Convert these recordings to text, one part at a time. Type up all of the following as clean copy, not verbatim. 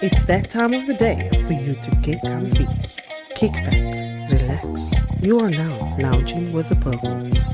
It's that time of the day for you to get comfy, kick back, relax. You are now lounging with the Purples.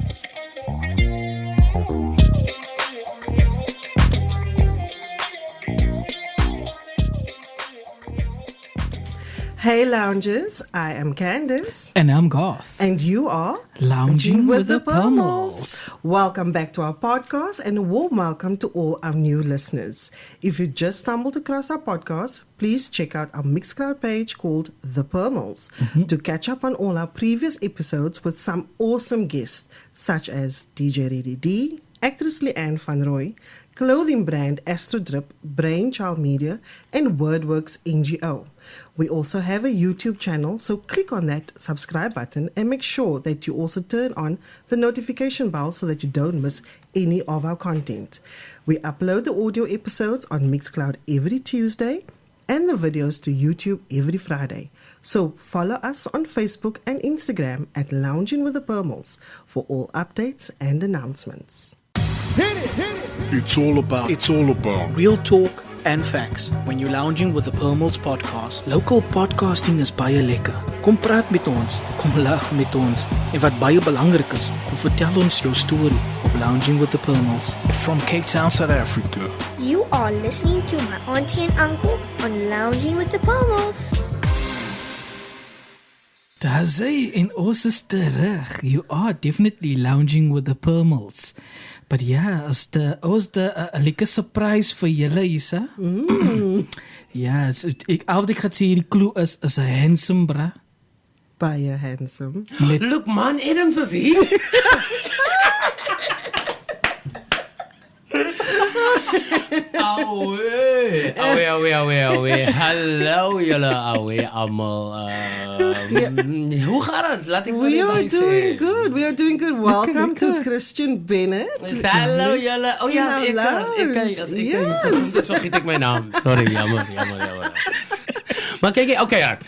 Hey loungers, I am Candice. And I'm Garth. And you are Lounging with the Pummels. Welcome back to our podcast and a warm welcome to all our new listeners. If you just stumbled across our podcast, please check out our Mixcloud page called The Pummels to catch up on all our previous episodes with some awesome guests such as DJ Reddy D, actress Leanne Van Roy, clothing brand Astrodrip, Brainchild Media, and WordWorks NGO. We also have a YouTube channel, so click on that subscribe button and make sure that you also turn on the notification bell so that you don't miss any of our content. We upload the audio episodes on Mixcloud every Tuesday and the videos to YouTube every Friday. So follow us on Facebook and Instagram at Lounging with the Pummels for all updates and announcements. It's all about Real talk and facts when you're lounging with the Pummels podcast. Local podcasting is baie lekker. Kom praat met ons, kom lag met ons. En wat baie belangrik is, kom vertel ons jou storie op Lounging with the Pummels. from Cape Town, South Africa. You are listening to my auntie and uncle on Lounging with the Pummels. Daar sê en ons is terug. You are definitely lounging with the Pummels. But yeah, ons de lekker surprise vir julle is, hè? Ja, ek gaan sê die clue is 'n handsome bra. Baie handsome. Look, man, Adams is hier. Auwe. Hallo julle ouwe allemaal. Hoe gaat het? Laat ik voor We are je doing good. We are doing good. Welcome to Christian Bennett. Hallo julle. Oh ja, In our ik lounge. Yes. Dit vergeet ik mijn naam. Sorry, jammer. Maar kijk, okay,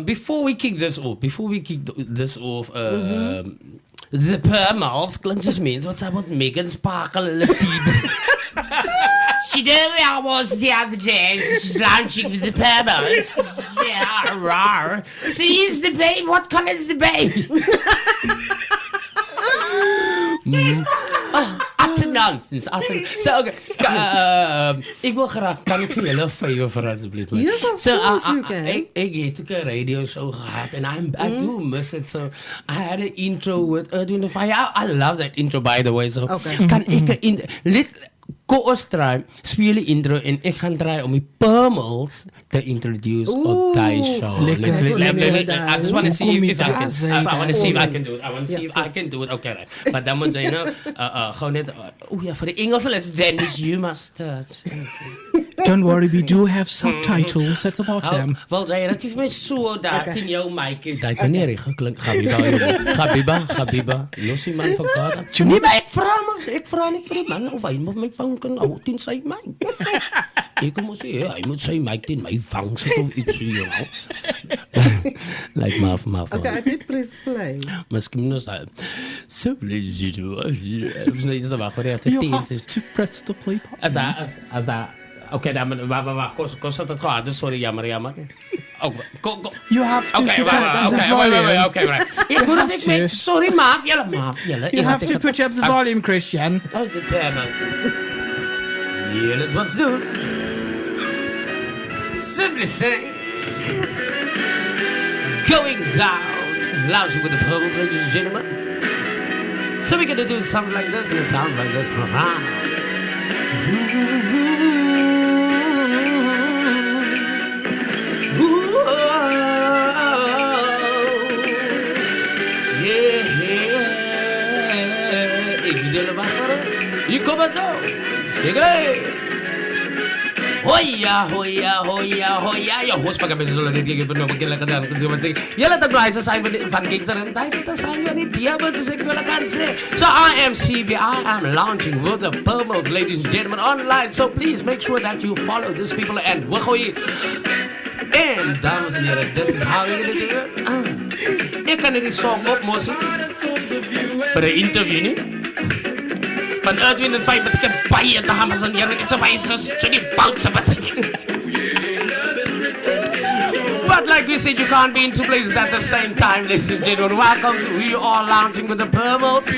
before we kick this off, the Pummels klinkt dus mensen wat zijn met Megan Sparkle en She knew I was the other day. She's launching with the Pummels. Yeah, rawr. So here's the babe. What color is the babe? Utter nonsense. So, okay. Ik wil graag, kan ik voor jullie favor voor alsjeblieft? Yes, of course you can. Ik heb een radio show gehad and I do miss it. So I had an intro with Edwin the Fire. I love that intro, by the way. So Okay. kan ik Koos try, speel die intro en ek gaan try om die Pummels te introduce op die show. I just want to see if I can. I want to see if I can do it. I want to see if I can do it. Okay, right. Maar dan moet jy nou gewoon net ja, vir die Engelse les Dennis you must Don't worry, we do have subtitles at the bottom. Wel jy dat jy vir my so dat in jou mic daai kan nie reg klink Habiba los die man van Kaap. Nee, maar ek vra net vir die man of hy my vang kan hou teen sy mic. Ek moet sê hy moet sy mic teen my vang sit of iets so like maar. Okay, I did press play. Miskien nou sal. So please you do. Ons net is daar vir die You have teens. to press the play button. As that. Okay, dan wacht, kost dat gaat. Sorry, jammer. Oh, go. You have to Okay, put up the volume. okay, right. Ik moet het weten. Sorry, maaf jullie. You have to put up the volume, Christian. Oh, the Pummels. Yeah, let's what's this. Simply saying, going down, lounging with the Pummels, ladies and gentlemen. So we're gonna do something like this, and it sounds like this. You come and go. Sigre. Hoya. Yo, hoes pa kami sa sulat dito kung magkila ka dan kasi man sige. Yala ta guys sa Simon Van Gigs na tayo sa Simon ni Diablo to say wala kanse. So I am CB. I am launching with the Pummels, ladies and gentlemen, online. So please make sure that you follow these people and wagoy. And dames en heren, this is how we're gonna do it. Ik kan die song opmossen voor de interview niet. Van Edwin en Fijn met de baie dames en heren. It's a baie so die bounce met we said you can't be in two places at the same time, ladies and gentlemen. Welcome to We Are Lounging with the Pearls.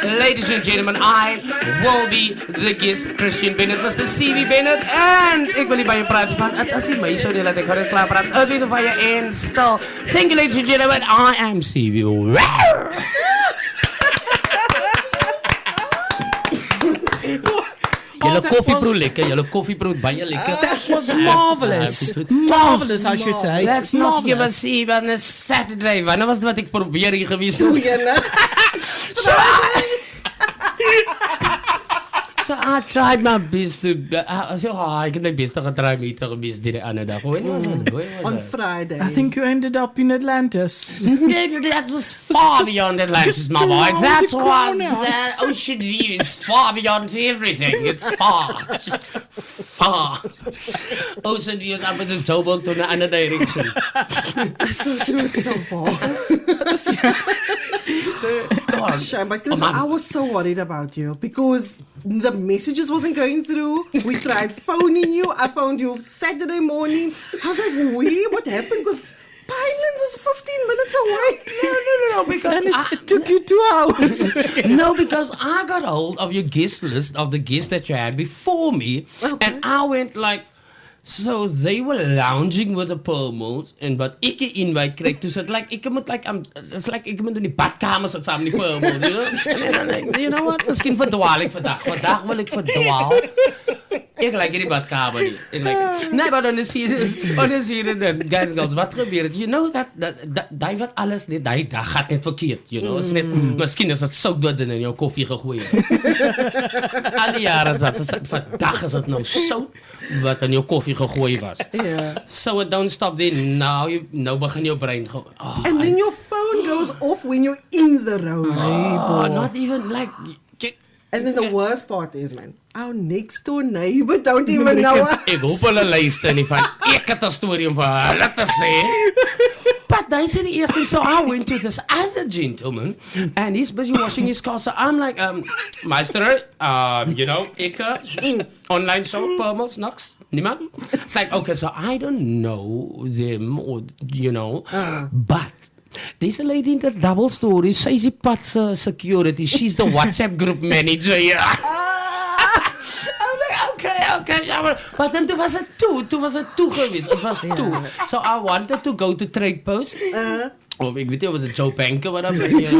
Ladies and gentlemen, I will be the guest, Christian Bennett, Mr. C.V. Bennett. And ik wil niet bij je praten van, het is niet mij zo niet dat ik het klaar praat. Het weer van je en stil. Thank you, ladies and gentlemen. I am C.V. Jullie koffieproe lekker, jullie koffieproe baie lekker. That was marvelous. Marvelous, I should say. Let's not give us even a Saturday. Wanneer was het wat ik probeer hier geweest? So I tried my best to. Ik heb mijn best getried mee te geweest die andere dag. On Friday. I think you ended up in Atlantis. That was far beyond Atlantis, my boy. That was ocean view. It's far beyond everything. It's far. It's just far. Ocean view is up in Joburg to another direction. So true, it's so far. Shame, but Christian, I was so worried about you because the messages wasn't going through. We tried phoning you. I phoned you Saturday morning. I was like, wait, what happened? Because Pinelands is 15 minutes away. No, because It took you 2 hours. no, because I got hold of your guest list of the guests that you had before me, and I went like, so they were lounging with the Pearls, and wat ek 'n invite kry, toe sit like ek moet like it's like ek moet in die badkamer sit saam met die Pearls, you know? En dan like, you know what? Miskien verdwaal ek vandag. Vandag wil ek verdwaal. Ek like hierdie badkamer nie. Ek like nee, maar dan is hier dan guys and girls, wat gebeur het? You know that daai wat alles net daai dag gaat net verkeerd, you know? Is net miskien is dit sout wat in jou koffie gegooi het. Al die jare wat se vandag is dit nou sout wat in jou koffie gegooi was. Yeah. So it don't stop there. Nou begin jou brein go. Oh, And then your phone goes off when you're in the road. not even like. And then the worst part is, man, our next door neighbor don't even know us. Ek hoop hulle luister nie van ek het 'n storie om vir hulle te sê. But they said the eerste, so I went to this other gentleman, and he's busy washing his car. So I'm like, Meister, you know, ek online show, Pearls, Knox, niemand. It's like, okay, so I don't know them, or you know, but. There's a lady in the double story. Sy is die pad security. She's the WhatsApp group manager. Yeah. I'm like, okay. But then toen was het two geweest. Het was two. So I wanted to go to Trade Post. Of ik weet niet, was het Joe Banker, whatever, you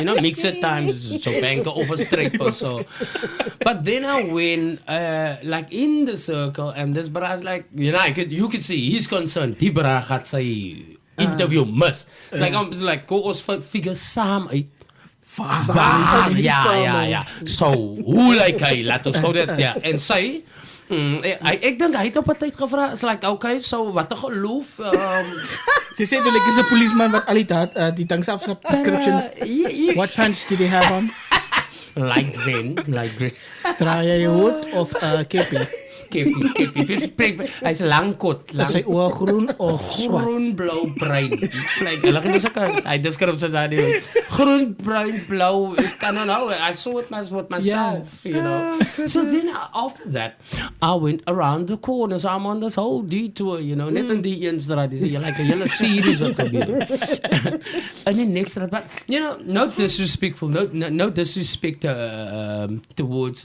know, mix it times, Joe Banker of a Trade Post. So. But then I went, like in the circle, and this bra's like, you know, you could see he's concerned. Die bra gaat sy interview mis. It's like, I'm like, go ons figure saam uit. Ja. So, hoe lyk hy? Laat ons gou dit, ja. En sy, ek dink hy het op 'n tyd gevra, it's like, okay, so wat 'n geloof, They said like is a policeman but ali die tanks af descriptions. What pants did he have on? like green. Draai jy hoed of keppie? Keppie. Hy's lang kot, Is sy oë groen of swart? groen, blou, bruin. Like, hulle gaan sulke, hy descriptions aan die groen, bruin, blou. Ek kan know. I saw it myself, you know. So then after that, I went around the corners. I'm on this whole detour, you know. Net in die een straat, dis jy like 'n hele series wat gebeur. And then next straat, but you know, no disrespectful, no disrespect towards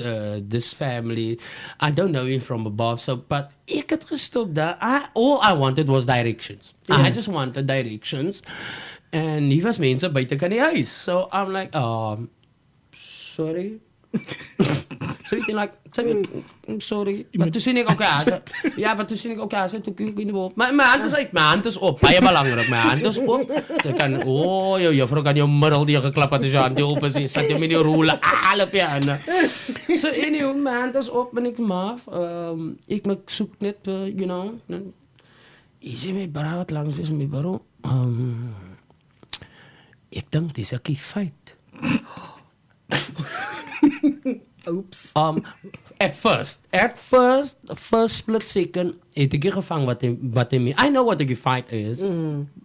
this family. I don't know him from above, so but ek het gestop daar. All I wanted was directions. I just wanted directions, and he was mense buite kan die huis. So I'm like, sorry. Something like, I'm sorry. Maar toen sien ek ook maar toen sien ek ook toe kyk in die boel. Maar my hand is op, baie belangrik, my hand is op. Jy kan, jou juffrou kan jou middel die geklap het as jy hand op is, sit jy met die rolle, alle piano. So anyway, my hand is op en ek maaf, ek moet soek net, you know, is jy my bra wat langs wees my bro? Ek dink dis 'n feit. Oops. At first split second, het ek gevang wat hy I know what a fight is.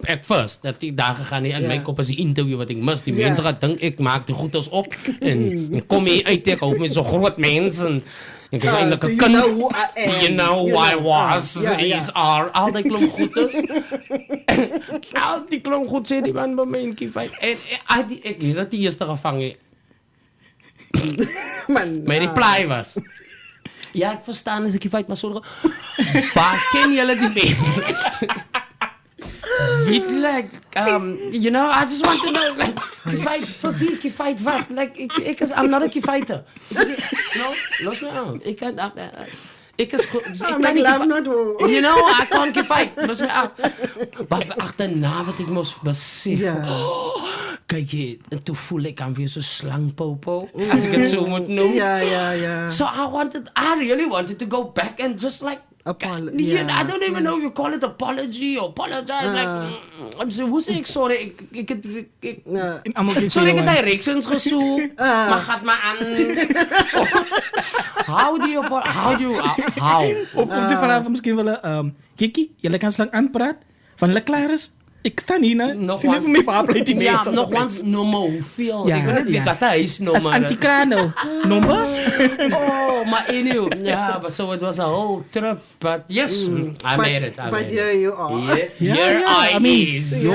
At first, dat die dagen gaan nie in my kop as die interview wat ek mis. Die mense gaan dink ek maak die goeders op en kom hier uit ek hou met so groot mense en Ek is eintlik do 'n you kind. know who I am? You know who I was. Is are al die klomp goedes. Al die klomp goed sê die man by my in Kifait. En ek het dit die eerste gevang het. My reply was. Ja, ek verstaan as ek Kifait maar sorg. Waar ken julle die mense? Like, you know, I just want to know, like, Kifait what? Like, I'm not a Kifaiter. No, los me aan. Ik is you know, I can't Kifait. Los me aan. Maar achterna wat ik moest besef. Kijk je, en toen voel ik aan weer zo'n slangpopo. Als ik het zo moet noemen. Ja. So I really wanted to go back and just like, I don't even know if you call it apology or apologize. I'm saying, hoe zeg ik sorry? Sorry, ik heb directions gezocht. Maar gaat maar aan. How? Of die vanavond misschien wel, Kiki, jullie kan slang aanpraten. Van le klaar is. Ik sta niet, hè? Zie je voor mij verhaal die ja, nog one nummer hoeveel? Ik weet niet wie dat is, nummer. Als antikrano. Nummer? Oh, maar anyway, ja, but so it was a whole trip, but yes, I made it. But here you are. Yes, here I is.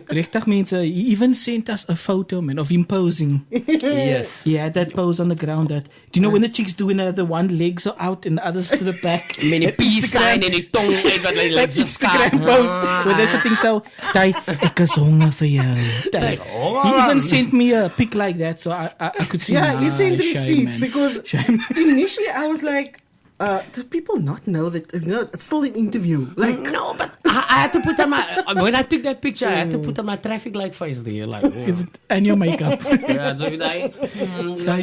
Richtig mensen, he even sent us a photo, man, of him posing. Yes. Yeah, that pose on the ground. That do you know when the chicks doing the one legs are out and the others to the back? Met die peace sign en die tong uit wat like Instagram pose where they're sitting so. Ty, ek is honger vir jou. He even sent me a pic like that, so I could see. Yeah, he sent receipts because initially I was like, do people not know that it's still an interview? Like no, but I had to put on my when I took that picture, I had to put on my traffic light face there, like. Is it and your makeup? Ja, so wie daai. Ja,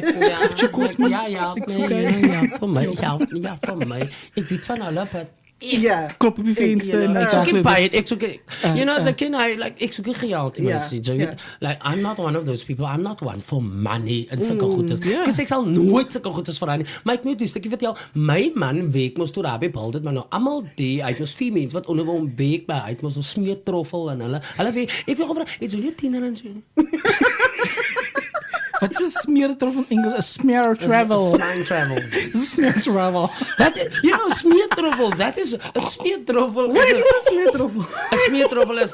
vir my. Ek weet van hulle, but yeah. Klop op je venster. You know, as a kind, ek soek geld message. Like, I'm not one of those people. I'm not one for money en sulke goedes. Because ek sal nooit sulke goedes vir haar nie. Maar ek moet dus, ek vertel, my man week moes toe daarbij behalde, maar nou allemaal die, hy het moes 4 mense wat onder hom week by, hy het moes een smeertroffel en hulle weet, ek wil gevraag, het so hier 10 rand so? Wat is een smeertroffel in Engels? A smeertroffel. Smeertroffel. You know, smeertroffel, that is a smeertroffel. What is a smeertroffel? Een smeertroffel is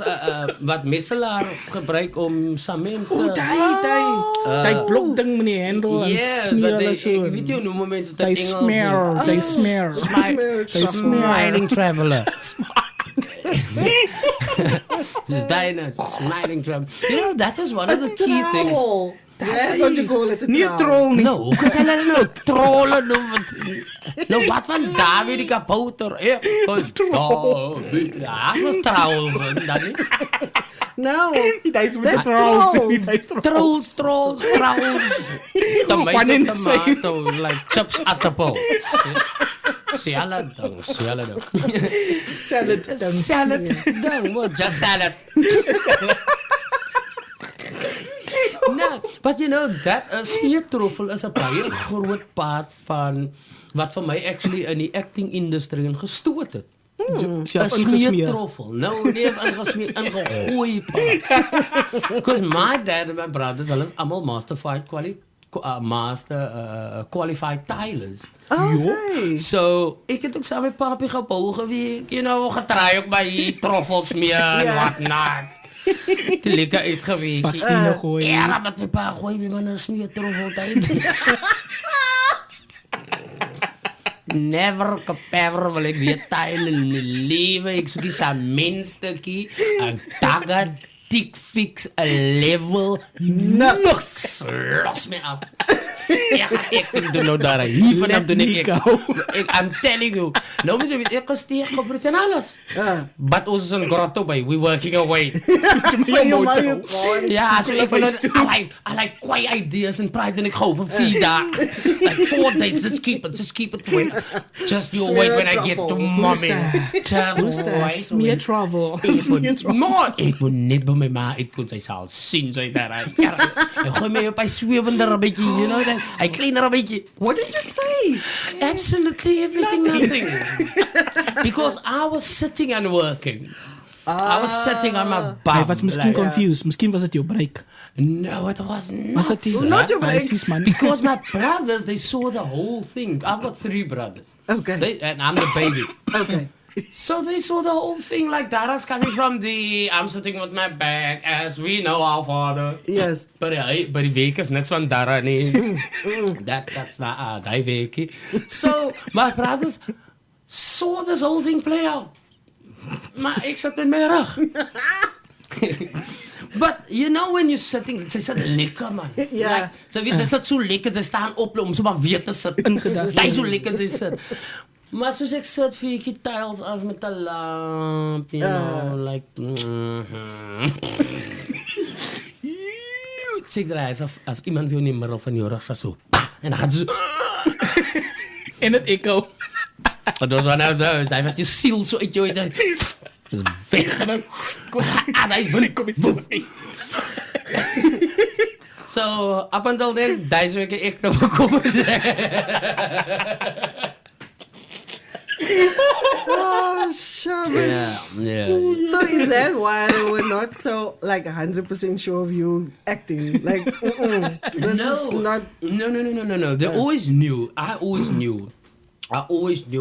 wat messelaars gebruik om cement. Die blokding met die hendel en smeer en so. Ek weet jy hoe noem mense dit in Engels? They smear. Smiling traveler. Just dying a smiling traveler. You know, that was one of the key things. That's what you call it. Nie troll nie. No, because hulle nou trolle nou wat van David die kabouter. Ja, was trolls dan nie. No, that's Trolls. Tomato, like chips at the bowl. Salad dong. Salad dong. Well, just salad. No, but you know that smeertroffel is 'n baie groot part van wat vir my actually in die acting industry gestoot het. 'n Smeertroffel. No, nie is ingesmeer, ingegooi part. Because my dad and my brothers, hulle is almal qualified tilers. Okay. So, ek het ook saam met papi gebou geweek, you know, getry ook by hier troffels meer en wat not. Te lekker uitgeweek. Bakstenen gooien. Ja, met my pa gooi my man 'n smeertroffel tyd. Never ever wil ek weer tile in my lewe. Ek soek iets aan menstukkie, 'n tagger, dik fix, 'n level, niks. Los me af. Ek doen nou daar hier vanaf doen ek. I'm telling you. Nou moet jy weet ek gesteeg gebrek en alles. But ons is in grotto by. We working away. Ja, so ek wil I like quiet ideas and pride en ek hou van 4 dae. Like 4 days, just keep it when. Just you wait when I get to mommy. Just wait. Smeertroffel. No, ek moet net by my ma, ek kon sy sal sien sy daar. Ek gooi my op hy swewender 'n bietjie, you know that. I clean her a bit. What did you say? Absolutely everything, nothing. Because I was sitting and working. I was sitting on my bum. Hij was misschien confused. Misschien was het jouw break. No, it was not. Was het sir. Not your break. Precies, man. Because my brothers, they saw the whole thing. I've got 3 brothers. Okay. And I'm the baby. Okay. So they saw the whole thing like that. I was coming from I'm sitting with my back, as we know our father. Yes. But die week is niks van Dara nie. That's not die weekie. So my brothers saw this whole thing play out. Maar ik zat met mijn rug. But you know when you're sitting, ze zit lekker man. Ja. Like, ze zit zo lekker, ze staan op om zo maar weer te sit. Jy so lekker ze sit. Maar soos ek sit vir ek tiles af met 'n lamp, you know, like Check the eyes as iemand weer in die middel van jou rug sat so. En dan gaan ze so En het echo. dat was one of those, daai wat jou siel so uit jou uit. Dis weg. Daai is binne kom nie. So, up until then, daai is ek nou gekom. Oh, sure. Yeah. So is that why we're not so like 100% sure of you acting? Like, this is not. No. They always knew. I always knew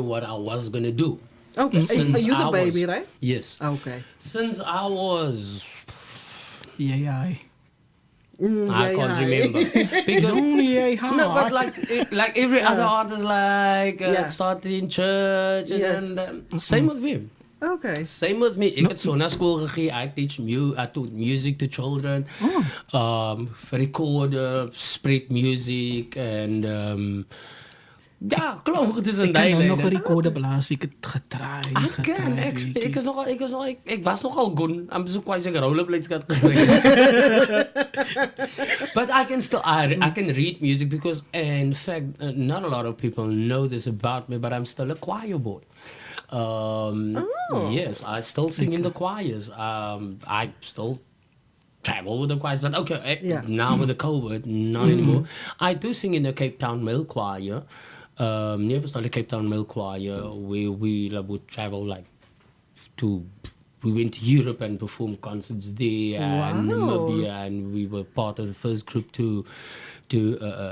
what I was gonna do. Okay. Since Are you the I baby, was- right? Yes. Okay. Since I was, Ja. I can't remember. Because no, but like every other artist, started in church, and then same with me. Okay. Same with me. Ik heb zo naar school gegaan. I taught music to children. Recorden, spreek music en ja, klopt. Het is een Ik kan ding. nog een recorder blazen. Ik heb het gedraaid. Ik was nogal goed. I'm so quite like a rollerblades got But I can still I can read music because in fact not a lot of people know this about me, but I'm still a choir boy. Yes, I still sing in the choirs. I still travel with the choirs, but now with the COVID, not anymore. I do sing in the Cape Town Male Choir. Never started Cape Town Male Choir. We would travel we went to Europe and performed concerts there and Namibia, and we were part of the first group to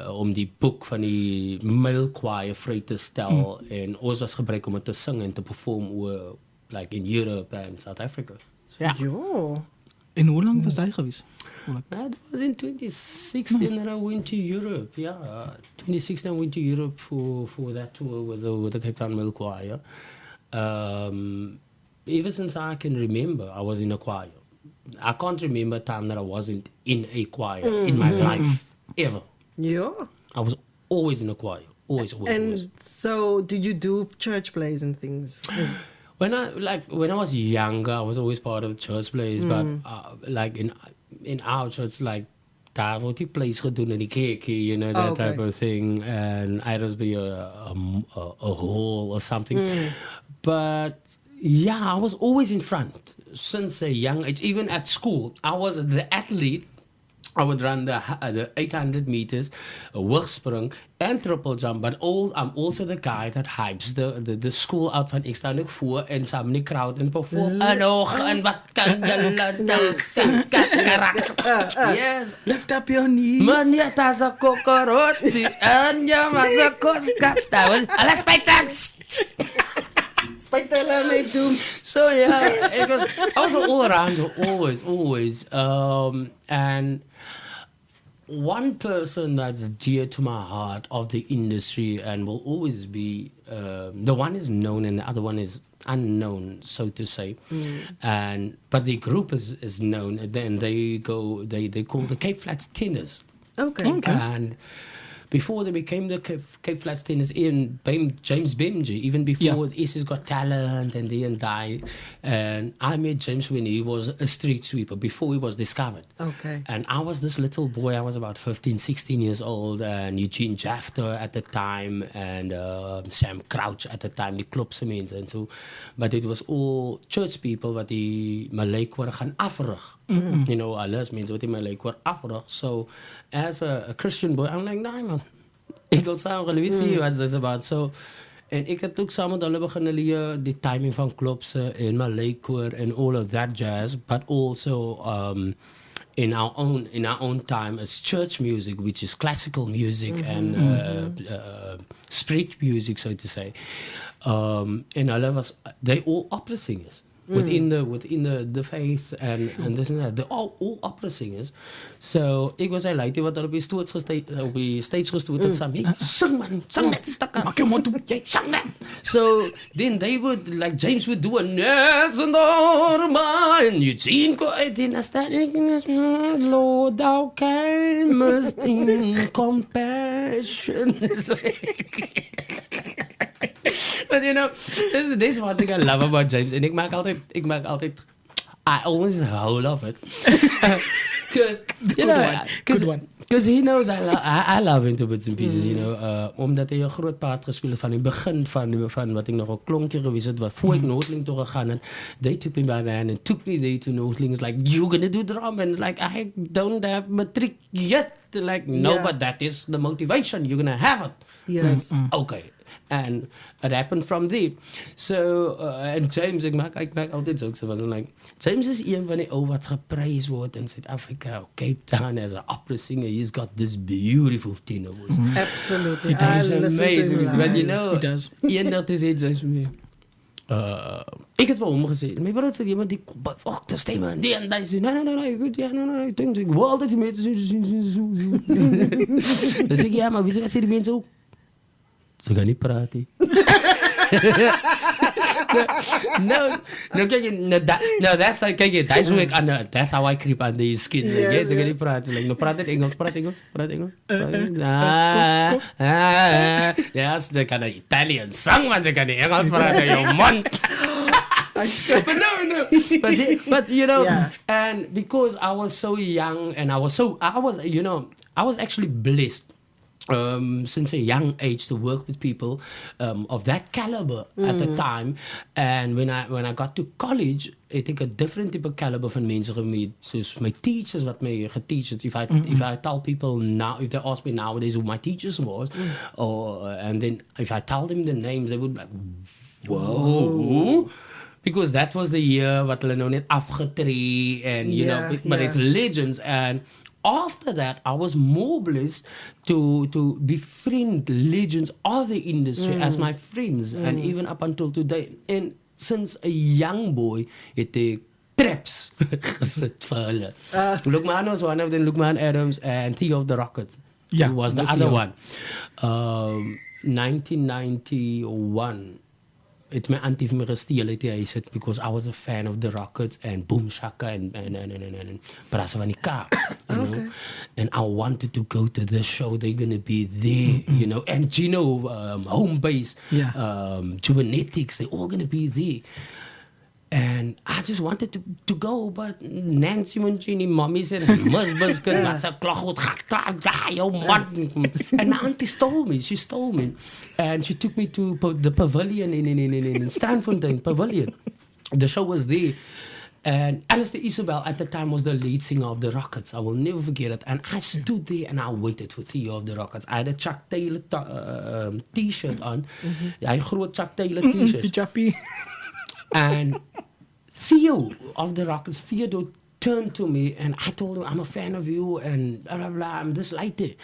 om die boek van die male choir vry te stel en ons was gebruik om het te sing en te perform like in Europe and South Africa. So, yeah. Yo. En hoe lang was hij geweest? That was in 2016 and I went to Europe. Yeah, 2016 I went to Europe for that tour with the Cape Town Male Choir. Ever since I can remember, I was in a choir. I can't remember a time that I wasn't in a choir in my life, ever. Yeah. I was always in a choir. Always. So, did you do church plays and things? When I was younger, I was always part of church plays, but like in our church, like daar wordt die plays gedoen in die kerkie, you know, that type of thing, and I'd just be a hall or something. But yeah, I was always in front since a young age. Even at school, I was the athlete. I would run the 800 meters, hoogsprong and triple jump. But I'm also the guy that hypes the school out van ek staan ook voor en saam in die crowd en perform. En wat kan julle Yes. Lift up your knees. Meneer tas 'n kokorootsie en jy was 'n koskaptaal. Alles spytans. So yeah, I was an all-rounder, always. And one person that's dear to my heart of the industry and will always be, the one is known and the other one is unknown, so to say. But the group is known, and then they call the Cape Flats Tenors. Okay. And before they became the Cape Flats Tenors, James Bemji, even before Isis Got Talent and they and die. And I met James when he was a street sweeper, before he was discovered. Okay. And I was this little boy, I was about 15, 16 years old, and Eugene Jafter at the time, and Sam Crouch at the time, die klopse mense and so. But it was all church people wat die Malay koor gaan afrig. You know, alles mense wat die Malay koor afrig. So as a Christian boy, I'm like, nah man, ek wil saam gaan see what this about. So En ik had ook samen met hulle begin leer die timing van klopse en Malay-koor and all of that jazz, but also in our own time as church music, which is classical music and street music, so to say. And they all opera singers. Within the faith and this and that. They're all opera singers. So ek was hy lady wat op die stage gestoot het saam. Hey, sing man, sing net die stukke. Maak jou mond toe, jy sing net. So then they would, like James would do a Nes and Orma and you'd see him go, then I started, Lord, thou camest in compassion. It's like... But you know, this is one thing I love about James. And I always howl of it. Because, you know, because he knows I love him to bits and pieces, you know. Omdat hy 'n groot part gespeel het van die begin van wat ek nog 'n klonkie gewees het, wat voor ek Noordling toe gegaan het. They took me by the hand and took me there to Noordling. It's like, you're gonna do drum. And like, I don't have matric yet. Like, no, but that is the motivation. You're gonna have it. Yes. Okay. And it happened from there. So, and James, ek maak altyd jokes van like, James is een van die ou wat geprys word in Suid-Afrika, Cape Town as an opera singer. He's got this beautiful tenor voice. Absolutely. It's amazing. But you He know, does. eendag het hy James vir my. Ek het vir hom gesê, my broer sê iemand die te stemme en die en daai sê, nee, goed, ja, nee, ek dink ek wou altyd die mense so. Dan sê ek, ja, maar wie sê die mense ook? Ze gaan niet praten. That's how I creep under his skin. Yes, ze gaan niet praten. Like, no, praat Engels. Ja, ze kan Italian zang, maar ze kan niet Engels praten, joh, man. But you know, and because I was so young and I was actually blessed. Since a young age to work with people of that caliber at the time, and when I got to college, I think a different type of caliber van mense gemeet. So my teachers wat my geteach het. If I tell people now, if they ask me nowadays who my teachers was, and then if I tell them the names, they would be like, whoa. Because that was the year wat hulle nou net afgetree and you know, but it's legends. And after that, I was more blessed to befriend legends of the industry as my friends, and even up until today. And since a young boy, het ek traps gesit vir hulle. Lukman was one of them, Lukman Adams and Theo of the Rockets. Yeah, who was the other one. 1991. It's my auntie vir my gesteel het hy sit because I was a fan of the Rockets and Boom Shaka and Brasa van die Kaap, you know. And I wanted to go to this show. They're gonna be there, you know. And Gino, Home Base, Juvenetics, they're all gonna be there. And I just wanted to go, but Nancy Mancini, mommy said, "Mus biscuit, that's a clock and my auntie stole me. She stole me, and she took me to the pavilion in Stanfontein Pavilion. The show was there, and Alistair Isabel at the time was the lead singer of the Rockets. I will never forget it. And I stood there and I waited for Theo of the Rockets. I had a Chuck Taylor t-shirt on. I groot Chuck Taylor t-shirt. Die chappie. And Theo of the Rockets, Theodore turned to me and I told him, I'm a fan of you and blah, blah, blah, I'm this lighter.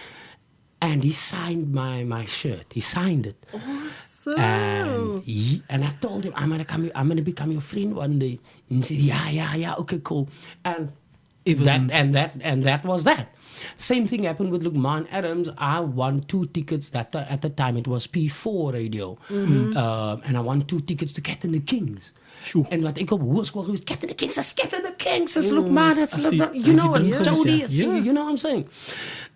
And he signed my shirt. He signed it. Awesome. And I told him, I'm gonna become your friend one day. And he said, yeah, okay, cool. And that was that. Same thing happened with Lukman Adams. I won 2 tickets at the time. It was P4 radio. And I won 2 tickets to Cat and the Kings. Sure. En wat ek op hoërskool gewees, Cat and the Kings, is Lukman, it's you know, it's Jody, you know what I'm saying?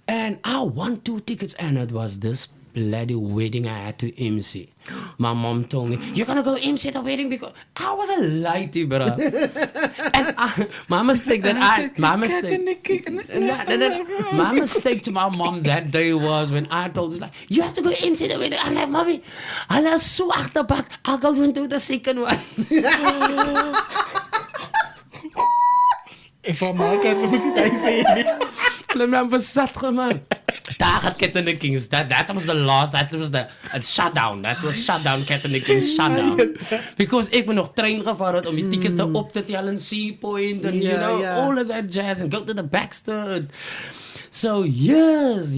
And I won 2 tickets and it was this bloody wedding I had to MC. My mom told me, you're gonna go MC the wedding because I was a lighty, bro. And my mistake to my mom that day was when I told her, like, you have to go MC the wedding. I'm like, mommy, I was so achterbak, I'll go and do the second one. Van my kant, so moes dit hy sê nie. Hulle het my besat gemaak. Daar gaat Cat and the Kings. That was the last. That was the shutdown. That was shutdown. Cat and the Kings shutdown. Because ik ben nog trein gevaren om die tickets te op te tellen. Sea Point and you know all of that jazz and go to the Baxter. So years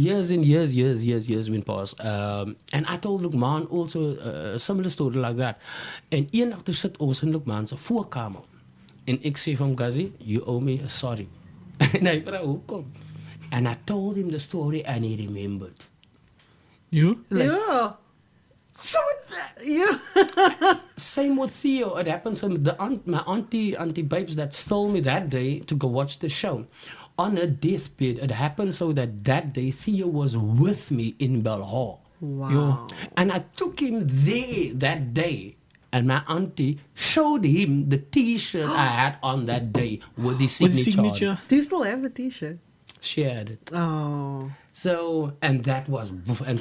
went past. And I told Lukman also a similar story like that. En een nacht toe sit ons in Lukman se voorkamer. En ek sê vir hom, Gazi, you owe me a sorry. En hy vra, hoekom? And I told him the story and he remembered. You? Yeah. So, yeah. Same with Theo. It happened so my auntie Babes that stole me that day to go watch the show. On her deathbed, it happened so that day Theo was with me in Belhar. Wow. And I took him there that day. And my auntie showed him the T-shirt I had on that day with the signature. Do you still have the T-shirt? She had it. Oh. So, and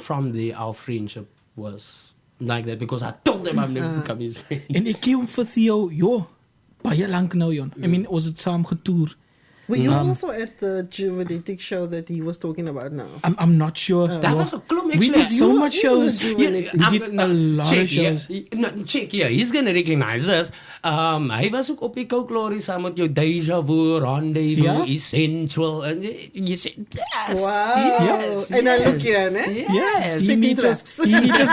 from there, our friendship was like that because I told him I'm never becoming his friend. En ek gee hom vir Theo, baie lank nou, Jon. I mean, ons het saam getoer. Were you also at the Juvenetic show that he was talking about now? I'm not sure. That was a klomp We did actually. so much shows. We We did a lot of shows. Check here, he's gonna recognize this. Hy was ook op die Koklori saam met jou Deja Vu, Rendezvous, Ja? Essential. And you said, yes. Wow. Yes. And I look here, né? Yes. He need us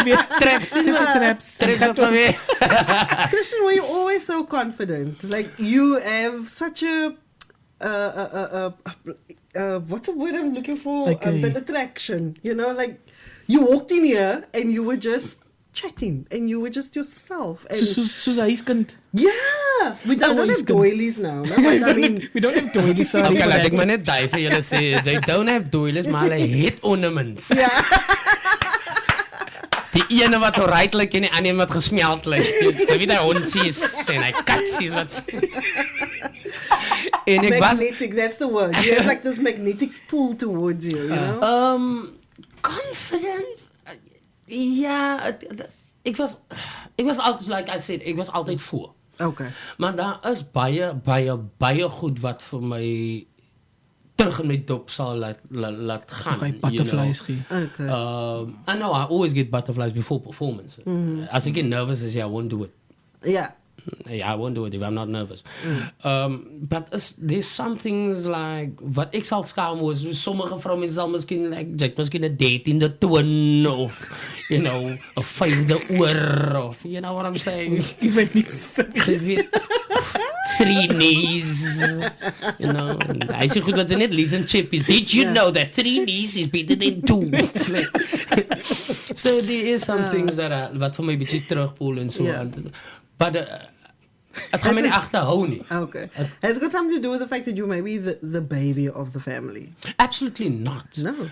weer Traps. traps. Traps op weer. Christian, were you always so confident? Like, you have such a... what's the word I'm looking for? Okay. That attraction, you know, like you walked in here and you were just chatting and you were just yourself. And Soos a huiskind. yeah, we don't Oh, have he's good. doilies now. No? But I mean, We don't have toilies, sorry. Okay, for laat that. ek maar net die vir julle sê. They don't have toilets, maar hulle het ornaments. yeah. Die ene wat oruit lyk en die ander wat gesmeld lyk. Jy weet hy hondsies en hy katsies wat en ek was Magnetic, that's the word. You have like this magnetic pull towards you, you know? confident. Ja, ek was altyd like I said, ek was altyd voor. Okay. Maar daar is baie goed wat vir my terug in my dop sal laat gaan. Hy butterflies gee. Okay. I know I always get butterflies before performance. As I get nervous, I won't do it. Yeah. Yeah, I won't do it if I'm not nervous. But there's some things like wat ek sal skaam was, sommige vrouens sal miskien like jy het miskien 'n 13de toon of you know 'n 5de oor of you know what I'm saying. Ek weet nie. Jy weet, 3 knees, you know. I say goed wat ze net listen chippies. Did you know that 3 knees is better than 2? So there is some things that wat vir my bietjie terugpoel en so aan. But het gaan my nie agterhou nie. Okay. Has it got something to do with the fact that you may be the baby of the family? Absolutely not. No.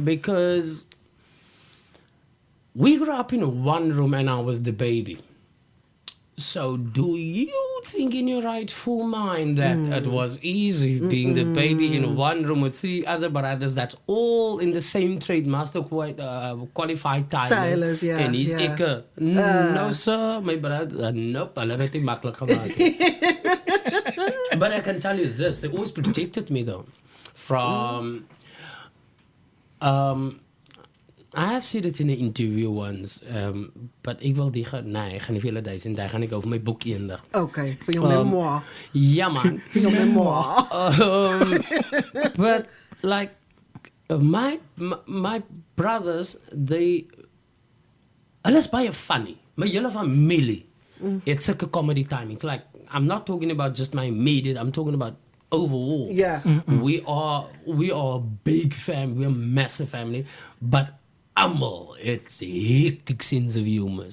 Because we grew up in one room and I was the baby. So do you think in your rightful mind that it was easy being the baby in one room with 3 other brothers that's all in the same trade, master qualified Tilers, yeah, and he's yeah. ikke. No sir, my brother, nope, hulle het nie maklik gemaak nie. But I can tell you this, they always protected me though from I have said it in an interview once, but ek wil ek gaan nie vir julle duisend, daar gaan ek over my boek eendag. Okay, for your memoir. Ja man. For your memoir. But like my brothers, hulle is baie funny. My hele familie het sulke comedy timings. Like I'm not talking about just my immediate, I'm talking about overall. Yeah. We are a big family, we're a massive family, but it's a hectic sense of humor.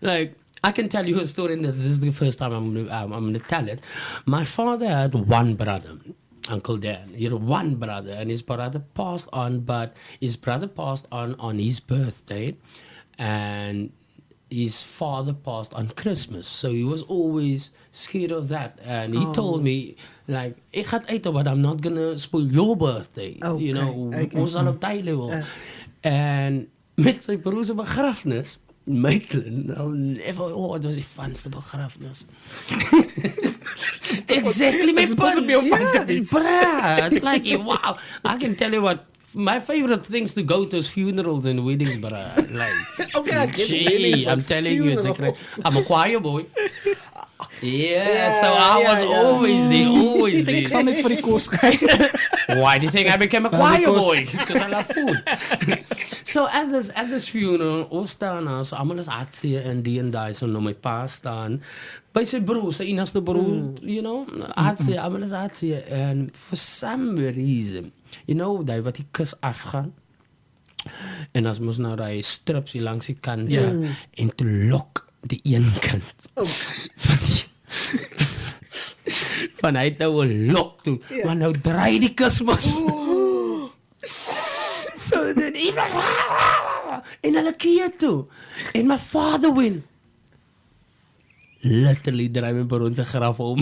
Like, I can tell you a story, and this is the first time I'm going to tell it. My father had one brother, Uncle Dan. He had one brother, and his brother passed on, but his brother passed on his birthday, and his father passed on Christmas. So he was always scared of that. And he told me, like, ek gaan uit, but I'm not going to spoil your birthday. Okay, You know, okay. ons sal op tyd lewe. En met sy broer se begrafnis, Maitland, it was die funste begrafnis. Exactly, my It's supposed to be a fun It's like, wow, I can tell you what, my favorite things to go to is funerals and weddings, but like, Okay, I get weddings, but I'm telling you, funerals. I'm a choir boy. Yeah, so I was always there. Ik zal net vir die kos kyk. Why do you think I became a choir boy? Because I love food. So at this funeral, ons staan nou, so almal is hartseer en die en daai, so nou my pa staan by sy broer, sy enigste broer, you know, hartseer, almal is hartseer, and for some reason, you know, daai wat die kus afgaan, en as mos nou daai strips hier langs die kant, en toe lok die een kant van hy het nou 'n lok toe, maar nou draai die kus mos. So then iemand en hulle keer toe, en my father win. Literally draai my baron se graf om.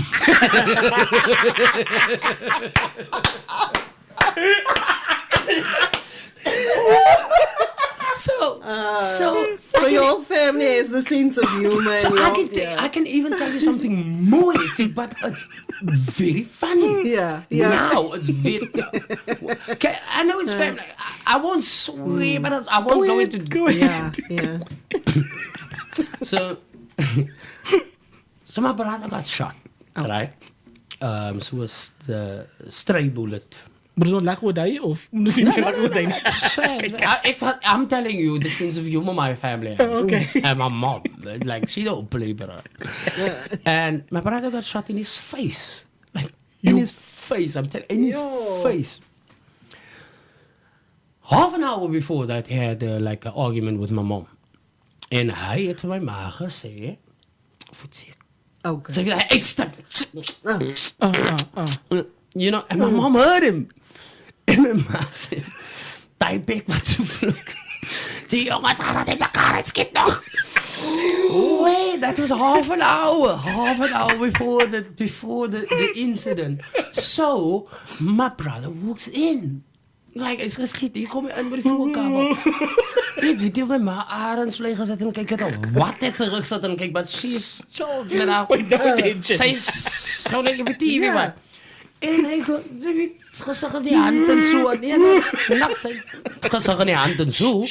So your whole family has the sense of humor. So and I can even tell you something more, but it's very funny. Yeah. Now it's very. Okay, I know it's family. I won't swear, but I won't go into. Yeah. So my brother got shot, right? So was the stray bullet. Maar zo'n lag wat hy of misschien nie lag wat hy. I'm telling you the sense of humor my family has. Okay. And my mom, like she don't play better. And my brother got shot in his face, like in his face. I'm telling, in his face. Half an hour before that, he had like an argument with my mom, and hy het vir my ma gesê, "Voetseek." Okay. So ek stap. You know, and my mom heard him. En my ma sê, "Daai bek wat so vlug. Die jongens gaan dat in mekaar uitskiet nog." Wait, that was half an hour before the incident. So my brother walks in. Like, is geskiet, hier kom hy in by die voorkamer. Ek weet jy my ma arends vlei gesit en kyk het al wat het sy rug sit en kyk, but she's so met haar. Sy's gou net op die TV maar. En hy het gesig in die hand en so. Nee, nak sy gesig in die hand en so.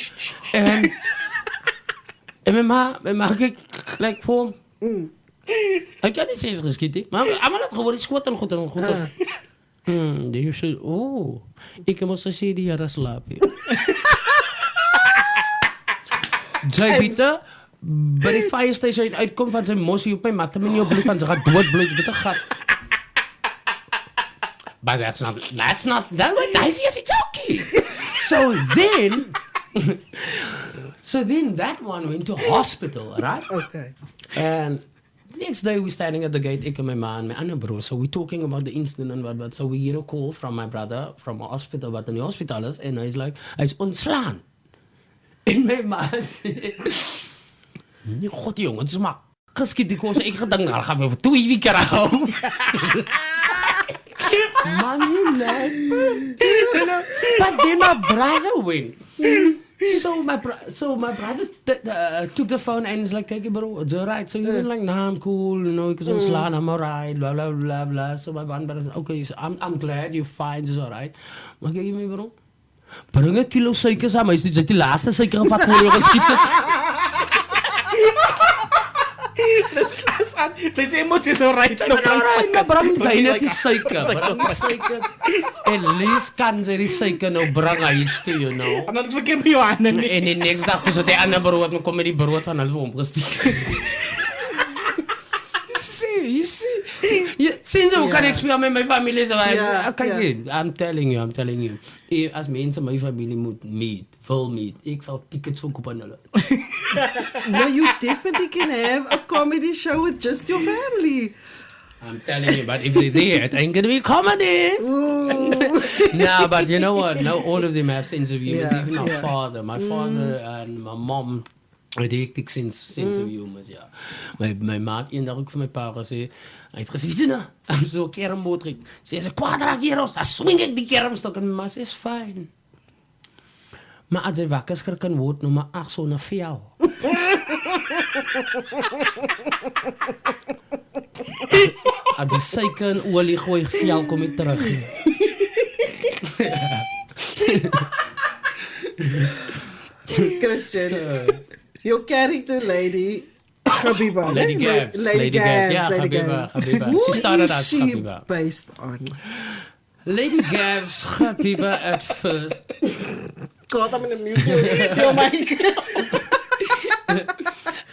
En my ma kyk like voor. Ek kan nie sê is geskiet nie, maar almal het gewoon skoot en goed. Die sê, ek moes sê die Here slaap hier. Jy weet, by die fire station uitkom van sy mossie op my mat, en nie op bloed van sy gaat doodbloed met 'n gat. But that's not, that's is joking. So then that one went to hospital, right? Okay. And next day we're standing at the gate, ek en my ma en my ander broer. So we're talking about the incident and what. So we hear a call from my brother from a hospital, wat in die hospitaal is, en hy's ontslaan. En my ma sê, "Nee, God jong, het is maar geskiet because ek gedink daar gaan we vir 2 weke hou." Mommy, but then my brother went. So my brother took the phone and was like, "Take it, bro, it's alright." So he went like, "Nah, I'm cool, you know, because I'm slaan, I'm alright, blah blah blah blah." So my brother said, "Okay, so I'm glad you're fine, it's alright." Maar kyk jy my bro? Bring 'n kilo suiker saam, hy het die laaste suiker gevat voor jy geskiet het. Sy sê moet is alright. Bring sy net die suiker. En lees kan sy die suiker nou bring huis toe, you know. En dan het vir Kim Johan en En die next dag toe die ander brood met kom met die brood van hulle omgesteek. You see. Sinds hoe kan ek speel met my familie so I'm telling you. As mense my familie moet meet, ek sal tickets verkoop aan hulle. No, you definitely can have a comedy show with just your family. I'm telling you, but if they're there, it ain't gonna be comedy. No, but you know what? Now all of them have sense of humor. Even my father and my mom. Hy hektiek sense of humor, ja. My ma het eendag ook vir my pa gesê, hy het gesê, "Sien nou, I'm so kermbootrik." Sê sy, "Kwadrak hieros, dan swing ek die kermstok." En my ma sê, "Is fine." Maar as hy wakker skrik kan word, nou maar 8 so na vel. As die suiker en olie gooi, vel kom nie terug nie. Christian, your character lady, Habiba. Lady Gabs. Lady Gabs. Yeah, Lady Habiba. Gabs. Habiba. Who She started is as she Habiba. based on? Lady Gabs, Habiba at first. God, I'm in a mute your mic.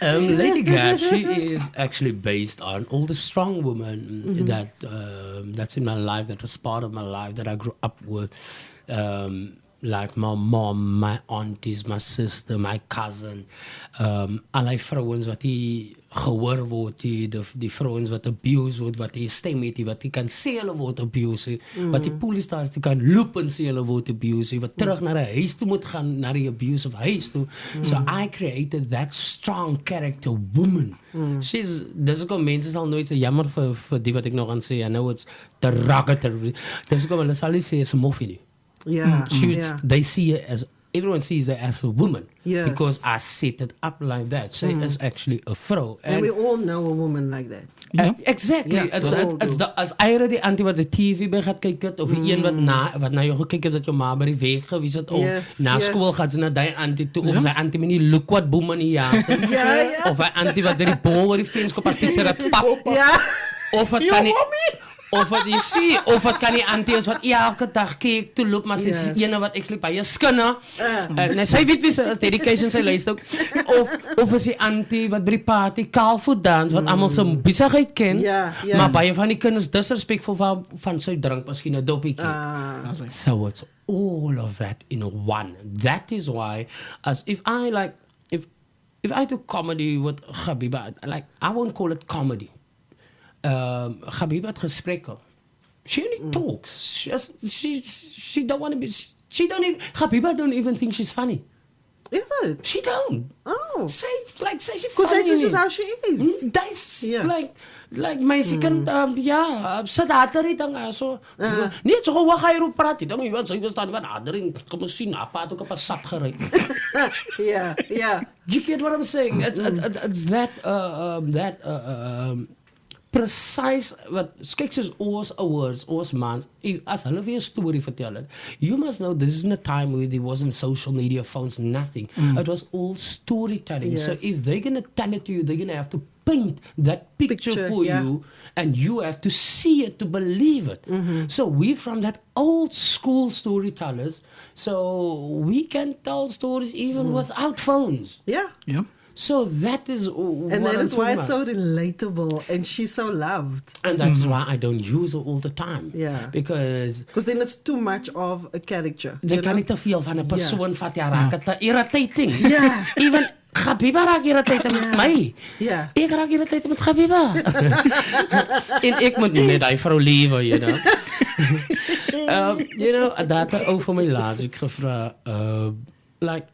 Lady Gab, she is actually based on all the strong women that's in my life, that was part of my life, that I grew up with. Like my mom, my aunties, my sister, my cousin. Allerlei vrouwens wat die gehoor word, die vrouwens wat abuse word, wat die stem het, wat die kan sê hulle word abuse, wat die police die kan loop en sê hulle word abuse, wat terug na die huis toe moet gaan, na die abusive huis toe. So I created that strong character woman. Dis ook al mense sal nooit sê, jammer vir die wat ek nog gaan sê, I know it's derogatory. Dis ook al hulle sal nie sê, is 'n moffie nie. Yeah. They see her as, everyone sees her as a woman. Yes. Because I set it up like that. So it's actually a vrouw. And we all know a woman like that. Exactly. Yeah, As eieren die antie wat die TV by gaat kyk het, of die een wat na jou gekyk het, dat jou ma by die weg gewees het, of na school gaat ze naar die antie toe, of sy antie met die look wat boom in die jaart. Of hy antie wat sy die bol oor die venskop as die sy dat pap. Of wat kan die... Of wat jy sê, of wat kan die auntie is wat elke dag kyk toe loop, maar sy is ene wat actually baie skinne. En sy weet wie sy is, dedication sy luister ook. Of is die auntie wat by die party kaalvoet dans, wat almal sy besigheid ken, maar baie van die kinders disrespectful van sy drink, miskien 'n doppietjie. So it's all of that in one. That is why, as if I do comedy with Habiba, like, I won't call it comedy. Habiba het gesprekke. She only talks. She don't want to be. She don't even. Habiba don't even think she's funny. Is it? She don't. Oh. Say she Because funny. that's just how she is. That's like meisie kan sit datery dan so. Nee, so hoe ga jy roep praat? Dan jy wat sê jy staan wat datery kom ons sien apa toe op sat gery. Yeah. You get what I'm saying? It's that precise wat kyk soos ons mans as hulle weer 'n storie vertel het, you must know this isn't a time where there wasn't social media, phones, nothing. It was all storytelling. So if they're gonna tell it to you, they're gonna have to paint that picture for you, and you have to see it to believe it. So we from that old school storytellers, so we can tell stories even without phones. Yeah. So that is and that is why it's so relatable, and she's so loved. And that's why I don't use her all the time. Yeah. Because then it's too much of a character. Jy kan nie te veel van 'n persoon vat, jy raak dit te irritating. Yeah. Even Habiba raak irritating met my. Yeah. Ek raak irritating met Habiba. En ek moet net hy vrou liewe, you know. Dat ou vir my laas ek gevra, like,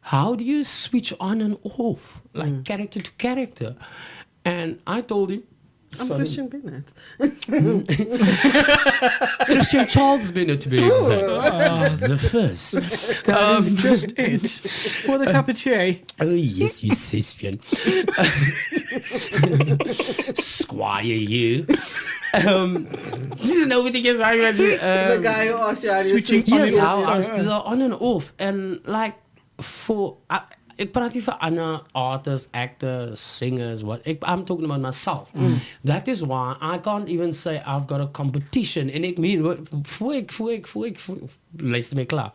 how do you switch on and off, like character to character? And I told him, I'm Christian Bennett. Christian Charles Bennett, to be exact. The first. That is just it. For the cup of tea. Oh, yes, you thespian. Squire, you. You know what is right? The guy who asked you how you switching switch on and off. And like, ek praat nie vir ander artists, actors, singers, I'm talking about myself. That is why I can't even say I've got a competition. En ek meen, luister my klaar.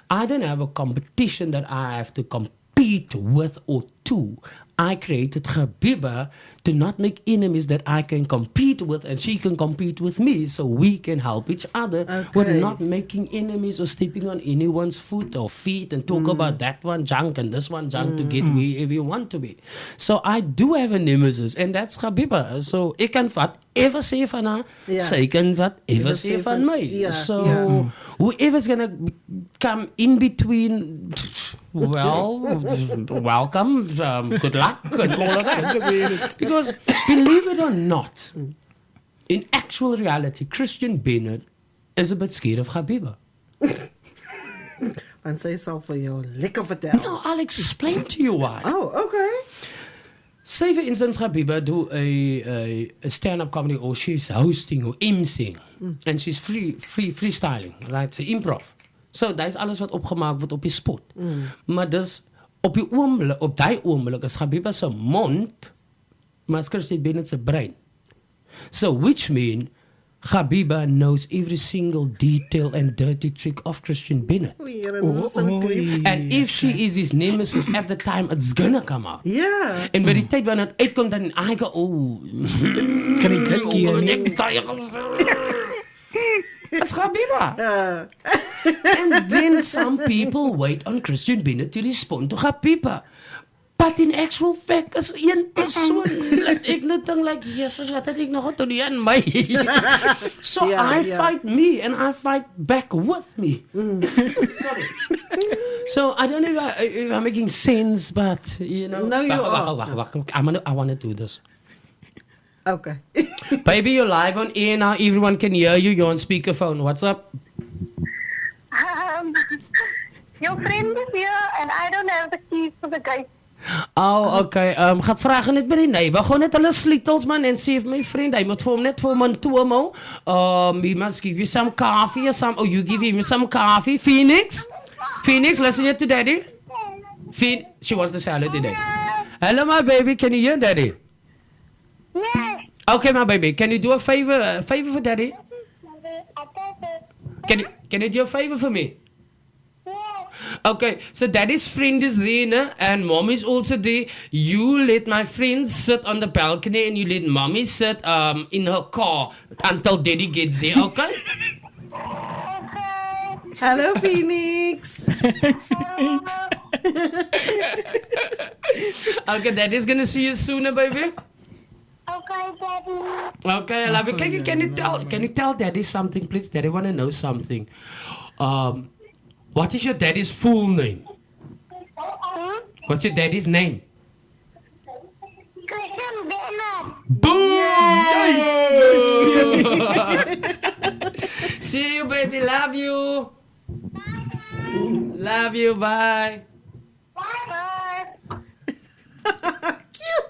I don't have a competition that I have to compete with or to. I created Habiba to not make enemies that I can compete with and she can compete with me, so we can help each other with not making enemies or stepping on anyone's foot or feet and talk about that one junk and this one junk to get wherever you want to be. So I do have a nemesis, and that's Habiba. So ek kan wat ever sê van haar, sy kan wat ever sê van my. So whoever's gonna come in between, well, welcome, good luck, and all of that. Because believe it or not, in actual reality, Christian Bennett is a bit scared of Habiba. En sy sal vir jou lekker vertel. No, I'll explain to you why. Oh, okay. Say for instance, Habiba do a stand-up comedy, or she's hosting or emceeing, and she's freestyling, right? So improv. So, daar is alles wat opgemaakt wordt op die spot. Maar dus, op die oomlik is Habiba zijn mond, maar is Christian Bennett zijn brein. So, which mean, Habiba knows every single detail and dirty trick of Christian Bennett. And if she is his nemesis at the time, it's gonna come out. Yeah. En by die tyd wanneer het uitkom, dan I go, Kan ik dat keer nie? It's Habiba. And then some people wait on Christian Bennett to respond to Habiba. But in actual fact, is een persoon. Ek net dink like, Jesus, wat het ek nog gedoen aan my? So I fight me and I fight back with me. Sorry. So I don't know if I'm making sense, but you know. No, you are. Wag. I want to do this. Okay. Baby, you're live on air now. Everyone can hear you. You're on speakerphone. What's up? Your friend is here and I don't have the keys for the gate. Oh, okay. Gaan vragen net by die neighbor. Gewoon net hulle sleutels man en sê vir my vriend, hy moet vir hom net vir hom in toe hou. He must give you some coffee or some. Oh, you give him some coffee. Phoenix, listen here to daddy. She wants to say hello to daddy. Hello, my baby. Can you hear daddy? Yes. Okay, my baby. Can you do a favor for daddy? Can you do a favor for me? Okay, so daddy's friend is there, ne? And mommy's also there. You let my friend sit on the balcony and you let mommy sit in her car until daddy gets there, okay? Hello, Phoenix. Okay, daddy's gonna see you sooner, baby. Okay, Daddy. Okay, I love you. Can you tell daddy something, please? Daddy wanna know something. What is your daddy's full name? What's your daddy's name? Christian Bennett. Boom! See you, baby. Love you. Love you. Bye. Bye-bye.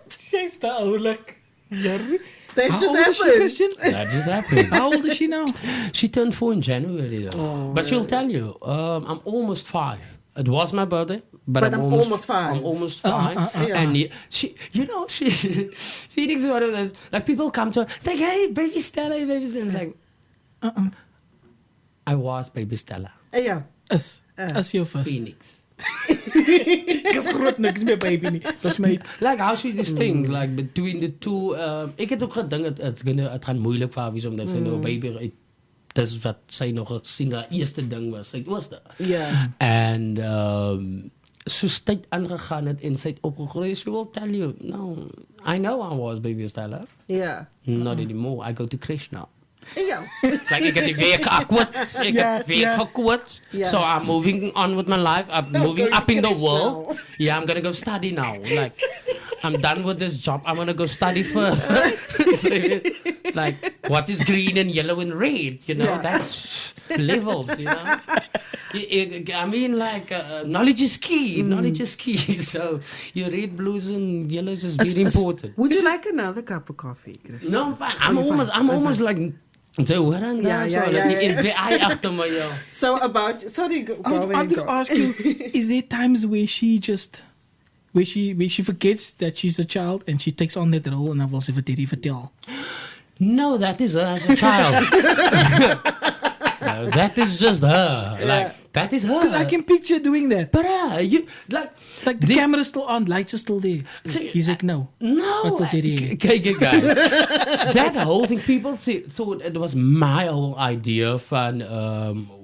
Sy's te oulik. That How just old is she, happened. Christian? That just happened. How old is she now? She turned 4 in January, though. But she'll tell you, I'm almost 5. It was my birthday, but I'm almost 5. I'm almost 5. Yeah. And she Phoenix is one of those, like people come to her, like, hey, baby Stella, like, I was baby Stella. Yeah. As jou first. Phoenix. Dis groot niks meer baby nie. Dis my Like how she distinct, like between the two. Ik heb ook gedink het gaan moeilijk vir haar wees omdat sy nou 'n baby uit. Dis wat sy nog gesien haar eerste ding was, sy ooste. Yeah. And soos tyd aangegaan het en sy het opgegroei, she will tell you, no, I know I was baby Stella. Yeah. Not anymore. I go to Krishna. Yeah. It's like ek het die week akkoord, ek het weer gekwoord. Yeah. So I'm moving on with my life. I'm moving going up in the Krishna. world. Yeah, I'm gonna go study now. Like I'm done with this job. I'm gonna go study further. So, like what is green and yellow and red? You know, Yeah. that's levels. You know. I mean, like knowledge is key. Knowledge is key. So your red, blues, and yellows is very important. Would you like another cup of coffee, Chris? No, I'm fine. I'm almost like. So what I'm Yeah. after my So about sorry, go I wanted to ask you, is there times where she just where she forgets that she's a child and she takes on that role and I will say vertel. No, that is her as a child. No, that is just her. Like that is her. Because I can picture doing that. But you like The camera's still on, lights are still there. He's like, no. No. Wat wil dit Okay, guys. That whole thing, people thought it was my whole idea from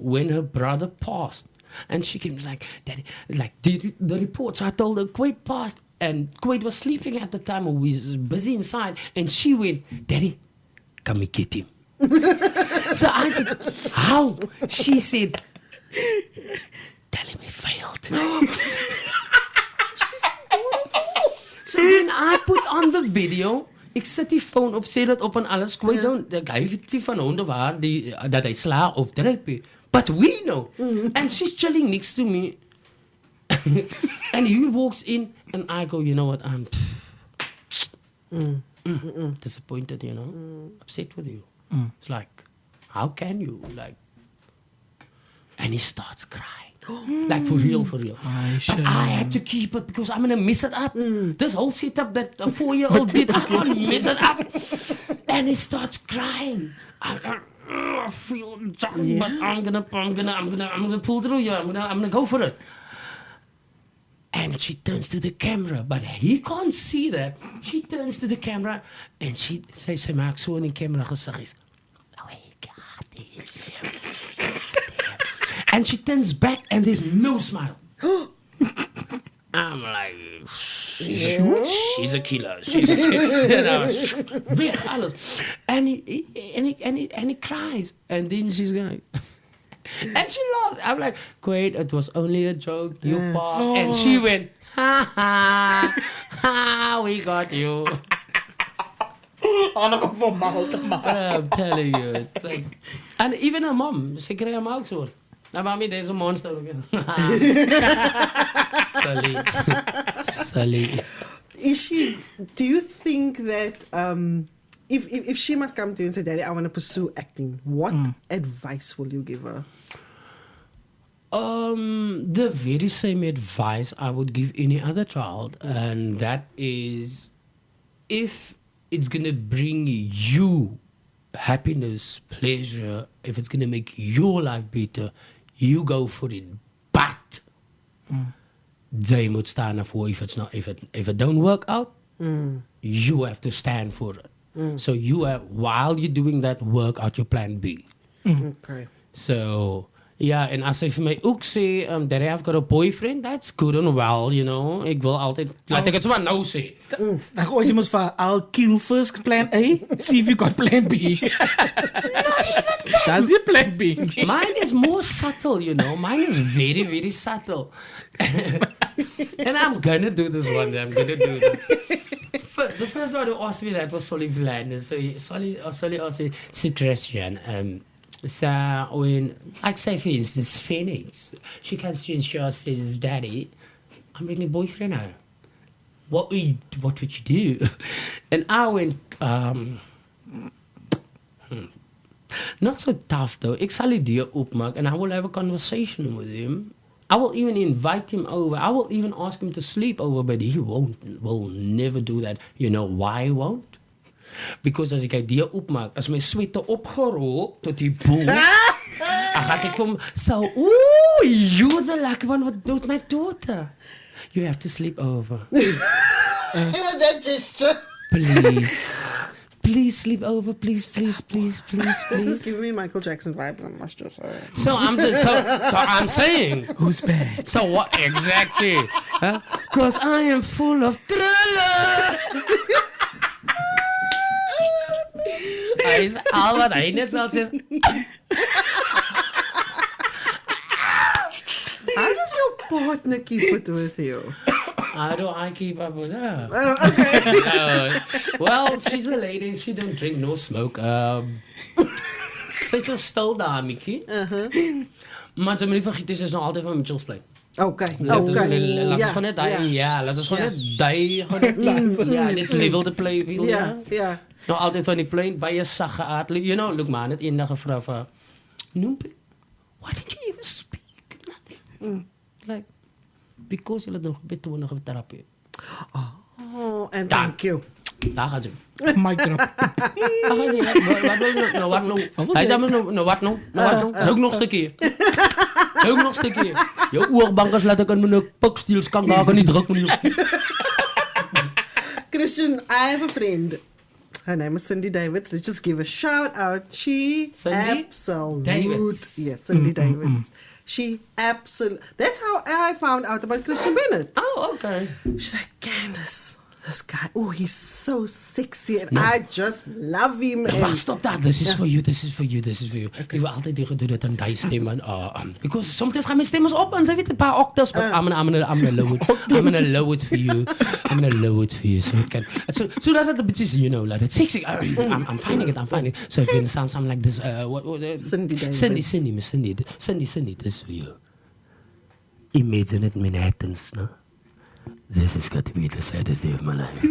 when her brother passed. And she came like, Daddy, like the reports, I told her Quaid passed and Quaid was sleeping at the time or we was busy inside. And she went, Daddy, come and get him. So I said, how? She said, tell him he failed. So then I put on the video. Ik zet die phone op, zet het op en alles. Quaid don't, hij weet niet van honden waar dat hij sla of drept. But we know. And she's chilling next to me. And he walks in and I go, you know what, I'm disappointed, you know, upset with you. It's like, how can you? Like, And he starts crying. Like for real. But I had to keep it because I'm going to mess it up. This whole setup that a 4-year-old did, I can't mess it up. And he starts crying. I feel down, but I'm gonna pull through here. I'm gonna go for it. And she turns to the camera, but he can't see that. She turns to the camera and she says, "Sy maak so in die camera gesig is. Oh, I got this." And she turns back and there's no smile. I'm like, she's a killer. She's a killer. You know, weer alles. And he cries. And then she's going, and she laughs. I'm like, great, it was only a joke. You passed. And she went, ha ha, we got you. I'm telling you, it's like, and even her mom, she kreeg hem ook zo. Nou, mommy, there's a monster again. Sully. Do you think that if she must come to you and say, Daddy, I want to pursue acting, what advice will you give her? The very same advice I would give any other child, and that is, if it's going to bring you happiness, pleasure, if it's going to make your life better, you go for it. But they moet stand for if it don't work out, you have to stand for it. So you have, while you're doing that, work out your plan B. Okay. So yeah, and as hy vir my ook sê, that I've got a boyfriend, that's good and well, you know. Ek wil altyd, laat ek het so maar nou sê. Dan gooi jy mos vir, I'll kill first plan A, see if you got plan B. That's your plan B. Mine is more subtle, you know. Mine is very, very subtle. And I'm gonna do this one day. I'm gonna do it. The first one who asked me that was Solly Vlanders. So Solly asked me, "So Christian, so when, like say for instance, Phoenix, she comes to you and she says, Daddy, I'm bringing a boyfriend now. What would you do?" And I went, not so tough though. Ek sal die deur oopmaak and I will have a conversation with him. I will even invite him over. I will even ask him to sleep over, but he will never do that. You know why he won't? Because as ek die deur oopmaak, as my sweater opgerol tot die boel, dan gaan ek kom, so, ooh, you're the lucky one with my daughter. You have to sleep over. With that gesture. Please sleep over, please. This is giving me Michael Jackson vibes, I must just say. So I'm saying, Who's bad? so what exactly? Because I am full of thriller. Hy is al wat hy net sal sê. How does your partner keep it with you? How do I keep up with her? Okay. Well, she's a lady. She don't drink nor smoke. Sy's 'n stil dametjie. Maar sy moet nie vergeet sy is nog altyd van Mitchells Plain. Okay. Laat ons gewoon net daai, it's level the play field. Yeah. Nou altyd van die plein, baie sagge aard. You know, look man, het eendag gevra vir Noempie, why didn't you even speak? Nothing. Like, because jy het nog betoon nog therapie. Oh, and thank you. Daar gaan sy. My grap. Daar gaan sy. Wat nou? Hy sê nou wat nou? Hou nog stukkie. Jou oorbankers laat ek in my piksteels kan daar kan nie druk nie. Christian, I have a friend. Her name is Cindy Davids. Let's just give a shout out. She Cindy Davids. Yes, Cindy Davids. She absolutely. That's how I found out about Christian Bennett. Oh, okay. She's like, Candace, this guy, oh, he's so sexy and I just love him. Wacht, stop dat. This is for you. Okay. Ik wil altijd tegen doen dat aan die stem. Because sometimes gaan mijn stemmen op en ze weten een paar octaves. But I'm gonna lower it for you. So it can. So that the bitches, you know, like it's sexy. I'm finding it. So if you understand something like this, Cindy Davids. Cindy, this is for you. Imagine it Manhattans, no? This has got to be the saddest day of my life.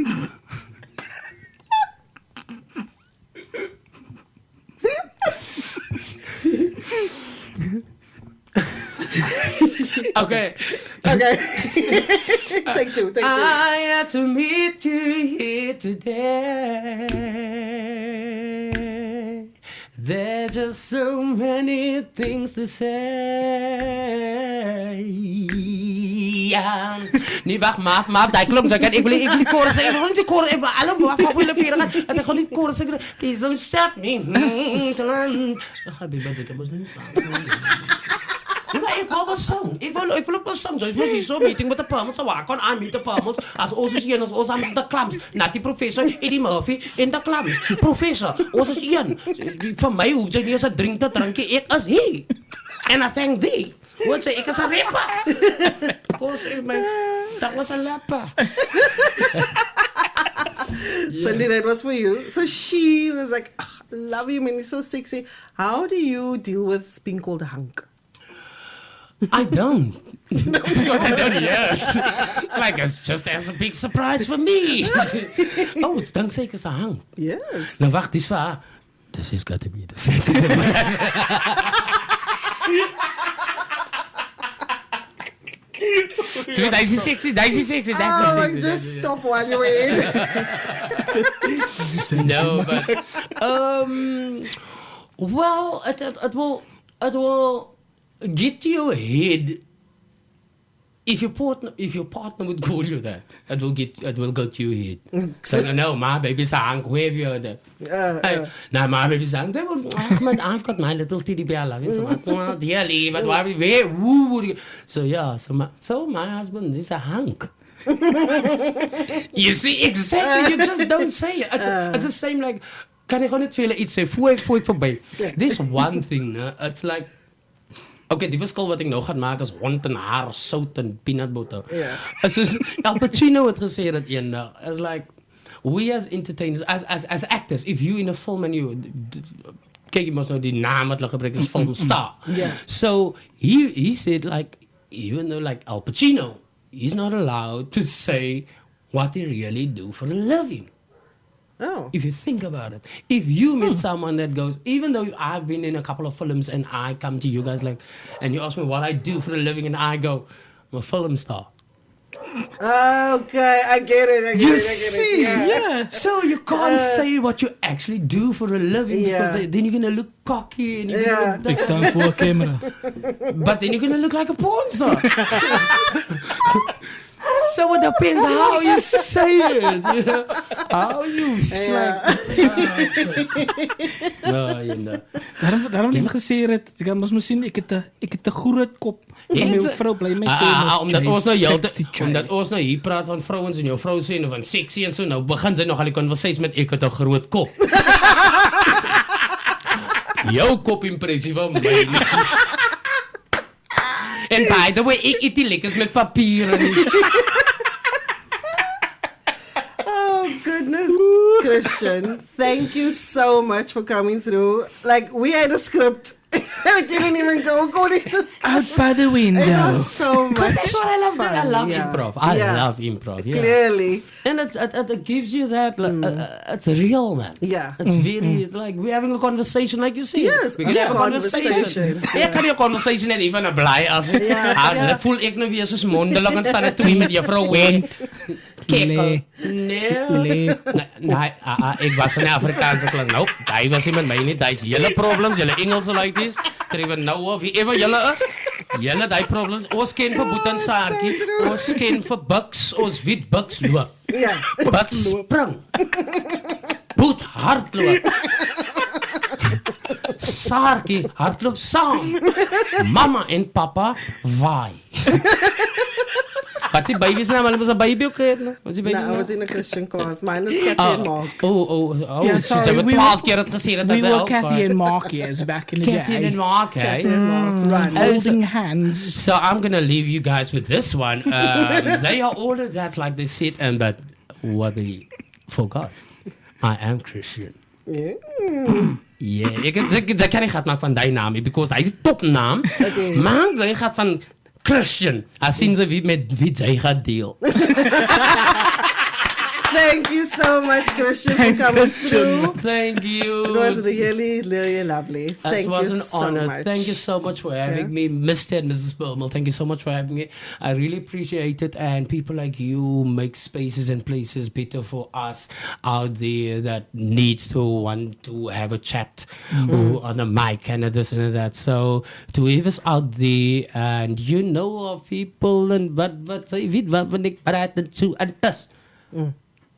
Okay. Take two. I had to meet you here today. There's just so many things to say. Ja. Nee, wacht, maaf. Dat klopt. Ik wil die chorus zeggen. Ik wil niet die chorus. Ik wil alle willen vieren. Ik wil niet chorus zeggen. Please don't stop me. Ik ga bij mensen. Ik moet niet staan. Ik wil een song. Ik wil ook een song. Dus moest je zo meeting met de Palmels. So waar kan aan met de Palmels? Als ons is hier, als ons aan de klams. Net die professor Eddie Murphy in de klams. Professor, ons is hier. Voor mij hoeft je niet eens een drink te drinken. Ik is hier. En I thank thee. Wat zei ik is een rapper. Dat was een rapper. Cindy, that was for you. So she was like, love you, man, you're so sexy. How do you deal with being called a hunk? I don't. Because I don't yet. Like, it's just as a big surprise for me. Oh, it's dankzij ik is een hang. Yes. Nou, wacht, die is waar. This is got to be this. Daisy sexy. Just stop while you're in. No, but well, it will get to your head. If your partner would call you that, it will go to your head. So no, my baby's hang. Where have you heard that? Now my baby's hang. I've got my little teddy bear. I love you so much. Oh, dearly, but why? Who would you? So yeah, so my husband is a hunk. You see, exactly. You just don't say it. It's the same like. Kan ik gewoon niet veel iets zeggen voor ik voorbij. This one thing, it's like. Okay, die verschil wat ik nou ga maken is hond en haar, zout en peanut butter. Soos Al Pacino het gesê dat eendag. It's like, we as entertainers, as actors, if you in a film and you... Kijk, je moest nou die naam wat hulle gebruik is filmstar. So, he said like, even though like Al Pacino, he's not allowed to say what he really do for a living. Oh. If you think about it. If you meet someone that goes, even though I've been in a couple of films and I come to you guys like, and you ask me what I do for a living and I go, I'm a film star. Okay, I get it. You see? Yeah. So you can't say what you actually do for a living because then you're going to look cocky and you're going to... Ik sta voor een camera. But then you're going to look like a porn star. So it depends how you say it, you know. How you Daarom heb ik gesê dat ek mos sien ek het 'n groot kop. En my vrou bly my sê omdat ons nou hier praat van vrouens en jou vrou sê nou van sexy en so nou begin sy nog al die conversation met ek het 'n groot kop. Jou kop impressie van my. En by the way, ek eet die lekkers met papier en Goodness, Christian, thank you so much for coming through. Like, we had a script. It didn't even go according to script. Out by the window. It was so much that's what I love. fun. I love improv. I love improv. Yeah. Clearly. And it gives you that. It's real, man. Yeah. It's very. It's like we're having a conversation, like you see. Yes, we can have a conversation. Ek kan die conversation net even 'n bly af. Voel ek nou weer soos mondeling en staan toe met juffrou Went. Nee. Ik was een Afrikaanse klant. Nope, hij was met mij niet. Hij is jullie problems, jullie Engelse like this. Terwijl nou of wie even jullie is. Jullie die problems. Ons ken voor boet en saarkie. Ons ken voor buks. Ons wit buks loop. Ja. Buks sprang. Boet hardloop. Saarkie hardloop saam. Mama en papa waai. Wat is die baby's naam? Hulle was 'n baby ook gehad, no? Wat is die baby's naam? I was in a Christian class. Mine is Kathy and Mark. Yeah, Ze hebben 12 keer het gezien. We were Kathy and Mark, yes, back in the day. Kathy and Mark, eh? Kathy and Mark, right. Holding hands. So I'm gonna leave you guys with this one. They are all of that, like they said, and but what they forgot. I am Christian. Yeah, ik kan niet gaan maken van die naam, because hij is een topnaam. Maar hij gaat van Christian. Als zien ze met wie hij gaat deel. Thank you so much, Christian, Thanks, for coming Christian. through. Thank you. It was really, really lovely. It Thank was you an so honor. much. Thank you so much for having me, Mr. and Mrs. Bermel. Thank you so much for having me. I really appreciate it. And people like you make spaces and places better for us out there that needs to want to have a chat on a mic and this and that. So to whoever's out there and you know of people and wat sy weet wat ek praat en so en dis.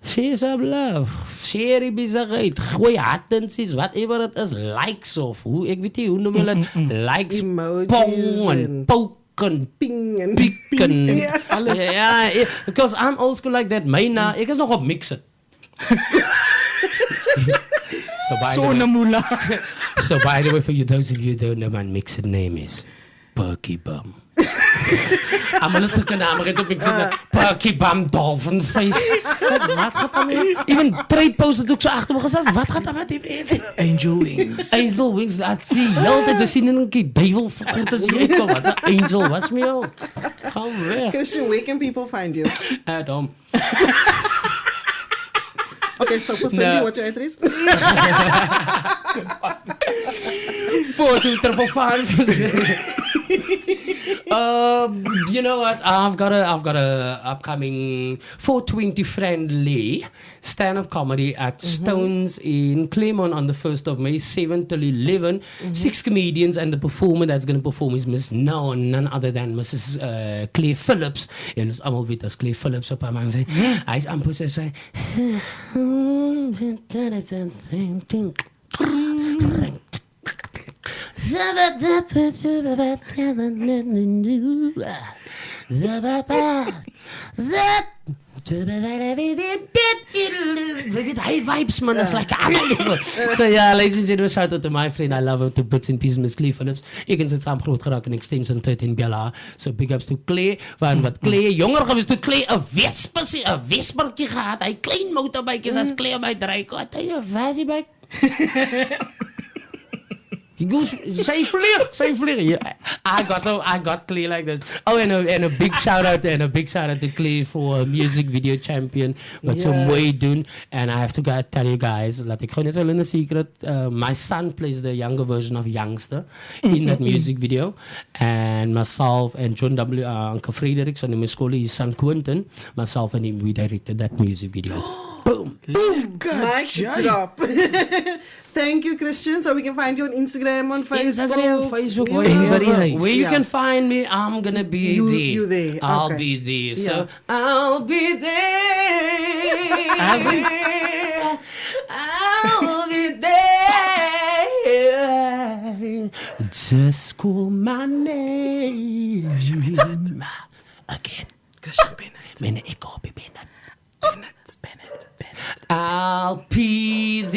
Share some love. Share die besigheid. Gooi hattensies, whatever it is, likes of hoe ek weet nie hoe noem hulle dit? Likes, Emojis pong en en poke en Ping and piek en Ja. alles. Ja, because I'm old school like that. Myna, ek is nog op mix it. So by the So way, namula. so by the way, for you, those of you who don't know, my mixed name is Perky Bum. I'm a little naam red op mix it. Perky Bum Dolphin Face. Wat gaat dan? Even trade post het ook so agter me gesit. Wat gaan dan met die mense? Angel wings. Angel wings, laat sien. Heeltyd jy sien in 'n duivel vergoed as jy uitkom. Wat's 'n angel? Wat's me al? Gaan weg. Christian, where can people find you? At home. Okay, so for Cindy, No. what's your address? 42555. You know what? I've got a upcoming 420 friendly stand-up comedy at Stones in Claremont on the 1st of May, 7 till 11. 6 comedians, and the performer that's going to perform is none other than Mrs. Claire Phillips. En ons almal weet as Claire Phillips op haar man sê, hy's amper so sê. High vibes, man. It's like so yeah, ladies and gentlemen, shout out to my friend. I love him to bits and pieces, Miss Claire Phillips. Ek en sy het saam groot geraak in Extension 13 Bella. So big ups to Claire. Want wat Claire jonger gewees toe Claire 'n Vespertjie gehad. Hy klein motorbytjies as Claire by dry kot. Hy 'n Vessie bike. Say fleer. Yeah, I got Clay like that. Oh, and a big shout out to Clay for a music video champion. Wat so mooi doen. And I have to tell you guys, laat ek gou net wel in 'n secret. My son plays the younger version of Youngster in that music video. And myself and John W. Uncle Frederik, so in my school, his son Quentin, myself and him, we directed that music video. Boom. Mic drop. Thank you, Christian. So we can find you on Instagram, on Facebook. Where you can find me, I'm gonna be there. You there. I'll Okay. be there. Yeah. So I'll be there. I'll be there. Just call my name. Christian Bennett. Again. Christian Bennett. Mijn echo op Bennett. Bennett. I'll be there.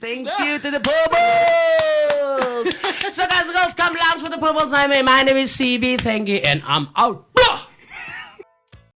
Thank you to the Bubbles. So guys and girls, come lounge with the Bubbles. My name is CB. Thank you, and I'm out.